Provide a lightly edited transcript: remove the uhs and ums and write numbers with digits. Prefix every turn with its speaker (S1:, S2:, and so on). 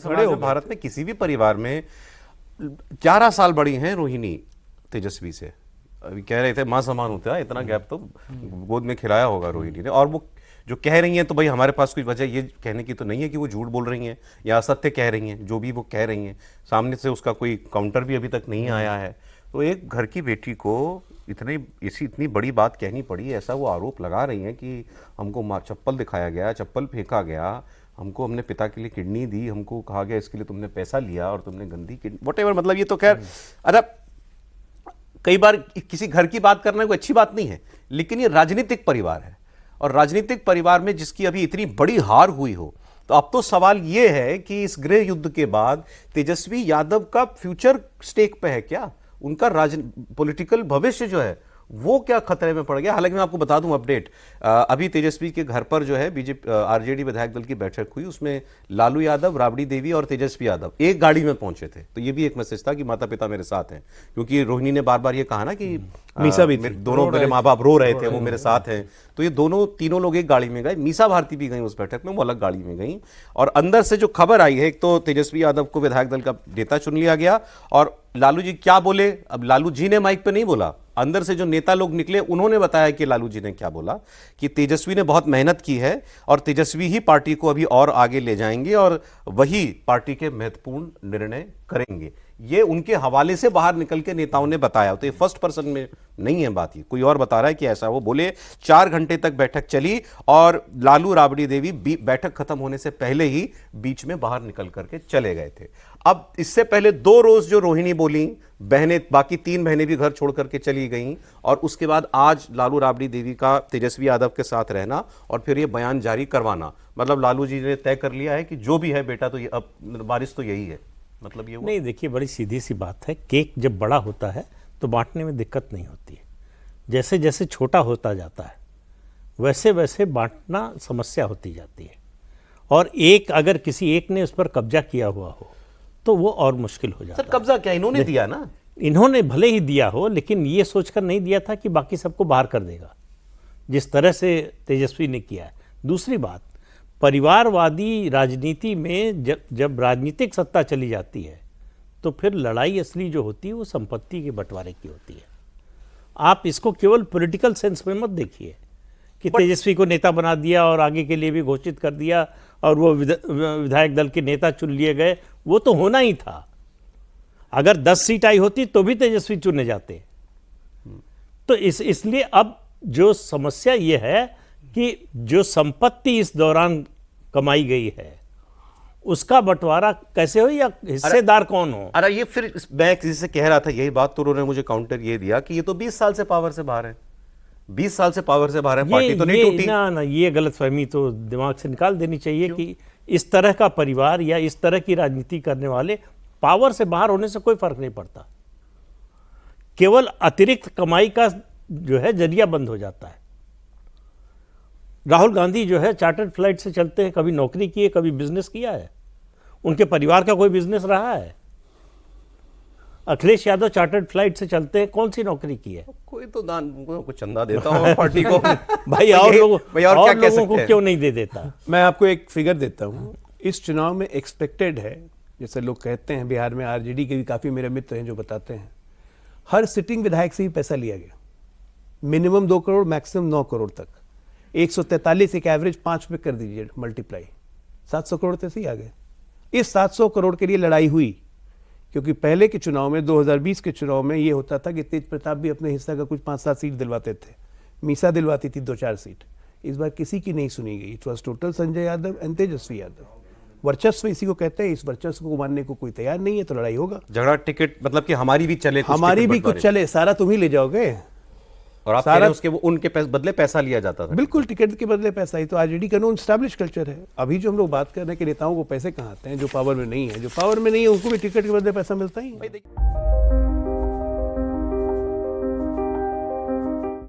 S1: खड़े हो। भारत में किसी भी परिवार में 11 साल बड़ी हैं रोहिणी तेजस्वी से। अभी कह रहे थे माँ समान होता है, इतना गैप तो गोद में खिलाया होगा रोहिणी ने। और वो जो कह रही हैं तो भाई हमारे पास कोई वजह ये कहने की तो नहीं है कि वो झूठ बोल रही हैं या असत्य कह रही हैं। जो भी वो कह रही हैं सामने से उसका कोई काउंटर भी अभी तक नहीं आया है। तो एक घर की बेटी को इतनी बड़ी बात कहनी पड़ी, ऐसा वो आरोप लगा रही हैं कि हमको चप्पल दिखाया गया, चप्पल फेंका गया, हमको हमने पिता के लिए किडनी दी, हमको कहा गया इसके लिए तुमने पैसा लिया और तुमने गंदी किडनी, व्हाटएवर। मतलब ये तो खैर अरे कई बार किसी घर की बात करना कोई अच्छी बात नहीं है, लेकिन ये राजनीतिक परिवार है और राजनीतिक परिवार में जिसकी अभी इतनी बड़ी हार हुई हो, तो अब तो सवाल ये है कि इस गृह युद्ध के बाद तेजस्वी यादव का फ्यूचर स्टेक पे है क्या? उनका पॉलिटिकल भविष्य जो है वो क्या खतरे में पड़ गया? हालांकि मैं आपको बता दूं अपडेट, अभी तेजस्वी के घर पर जो है बीजेपी आरजेडी विधायक दल की बैठक हुई, उसमें लालू यादव, राबड़ी देवी और तेजस्वी यादव एक गाड़ी में पहुंचे थे। तो ये भी एक मैसेज था कि माता पिता मेरे साथ हैं, क्योंकि रोहिणी ने बार बार ये कहा ना कि मीसा भी दोनों मेरे माँ बाप रो रहे थे, वो मेरे साथ हैं। तो ये तीनों लोग एक गाड़ी में गए। मीसा भारती भी गई उस बैठक में, वो अलग गाड़ी में गई। और अंदर से जो खबर आई है, एक तो तेजस्वी यादव को विधायक दल का नेता चुन लिया गया। और लालू जी क्या बोले, अब लालू जी ने माइक पे नहीं बोला, अंदर से जो नेता लोग निकले उन्होंने बताया कि लालू जी ने क्या बोला कि तेजस्वी ने बहुत मेहनत की है और तेजस्वी ही पार्टी को अभी और आगे ले जाएंगे और वही पार्टी के महत्वपूर्ण निर्णय करेंगे। ये उनके हवाले से बाहर निकल के नेताओं ने बताया। तो ये फर्स्ट पर्सन में नहीं है बात, ये कोई और बता रहा है कि ऐसा वो बोले। 4 घंटे तक बैठक चली और लालू राबड़ी देवी बैठक खत्म होने से पहले ही बीच में बाहर निकल करके चले गए थे। अब इससे पहले 2 रोज जो रोहिणी बोली, बहनें, बाकी 3 बहनें भी घर छोड़ करके चली गईं। और उसके बाद आज लालू राबड़ी देवी का तेजस्वी यादव के साथ रहना और फिर ये बयान जारी करवाना, मतलब लालू जी ने तय कर लिया है कि जो भी है बेटा तो ये अब बारिश तो यही है। मतलब ये
S2: नहीं, देखिए बड़ी सीधी सी बात है, केक जब बड़ा होता है तो बांटने में दिक्कत नहीं होती है। जैसे जैसे छोटा होता जाता है वैसे वैसे बांटना समस्या होती जाती है। और अगर किसी एक ने उस पर कब्जा किया हुआ हो तो वो और मुश्किल हो जाता है।
S1: सर कब्जा क्या इन्होंने दिया ना?
S2: इन्होंने भले ही दिया हो, लेकिन ये सोचकर नहीं दिया था कि बाकी सबको बाहर कर देगा, जिस तरह से तेजस्वी ने किया है। दूसरी बात, परिवारवादी राजनीति में जब राजनीतिक सत्ता चली जाती है तो फिर लड़ाई असली जो होती है वो संपत्ति के बंटवारे की होती है। आप इसको केवल पॉलिटिकल सेंस में मत देखिए कि तेजस्वी को नेता बना दिया और आगे के लिए भी घोषित कर दिया और वो विधायक दल के नेता चुन लिए गए। वो तो होना ही था। अगर 10 सीट आई होती तो भी तेजस्वी चुने जाते। तो इसलिए अब जो समस्या ये है कि जो संपत्ति इस दौरान कमाई गई है उसका बंटवारा कैसे हो या हिस्सेदार कौन हो।
S1: अरे ये फिर मैं किसी से कह रहा था यही बात, तो उन्होंने मुझे काउंटर ये दिया कि ये तो 20 साल से पावर से बाहर है, 20 साल से पावर से बाहर है, पार्टी तो नहीं टूटी।
S2: ना ये गलतफहमी तो दिमाग से निकाल देनी चाहिए कि इस तरह का परिवार या इस तरह की राजनीति करने वाले पावर से बाहर होने से कोई फर्क नहीं पड़ता। केवल अतिरिक्त कमाई का जो है जरिया बंद हो जाता है। राहुल गांधी जो है चार्टर्ड फ्लाइट से चलते हैं, कभी नौकरी की है, कभी बिजनेस किया है, उनके परिवार का कोई बिजनेस रहा है। अखिलेश यादव चार्टर्ड फ्लाइट से चलते हैं, कौन सी नौकरी की है?
S1: कोई तो दान को चंदा देता हूँ पार्टी को।
S2: भाई और लोगों को क्यों नहीं दे देता?
S3: मैं आपको एक फिगर देता हूँ। इस चुनाव में एक्सपेक्टेड है, जैसे लोग कहते हैं, बिहार में आरजेडी के भी काफ़ी मेरे मित्र हैं जो बताते हैं, हर सिटिंग विधायक से ही पैसा लिया गया। मिनिमम 2 करोड़, मैक्सिमम 9 करोड़ तक। 143 एक एवरेज 5 पे कर दीजिए मल्टीप्लाई, 700 करोड़ तक ही आ गए। इस 700 करोड़ के लिए लड़ाई हुई, क्योंकि पहले के चुनाव में 2020 के चुनाव में ये होता था कि तेज प्रताप भी अपने हिस्सा का कुछ 5-7 सीट दिलवाते थे, मीसा दिलवाती थी 2-4 सीट। इस बार किसी की नहीं सुनी गई। It was total Sanjay Yadav and Tejashwi Yadav. वर्चस्व इसी को कहते हैं। इस वर्चस्व को मानने को कोई तैयार नहीं है तो लड़ाई होगा।
S1: झगड़ा टिकट मतलब कि हमारी भी चले,
S3: हमारी भी कुछ चले, सारा तुम ही ले जाओगे।
S1: और आप सारा उसके उनके बदले पैसा लिया जाता था।
S3: बिल्कुल, टिकट के बदले पैसा ही तो आरजेडी का नॉन एस्टैब्लिश कल्चर है। अभी जो हम लोग बात कर रहे हैं कि नेताओं को पैसे कहाँ आते हैं, जो पावर में नहीं है, जो पावर में नहीं है उनको भी टिकट के बदले पैसा मिलता ही है।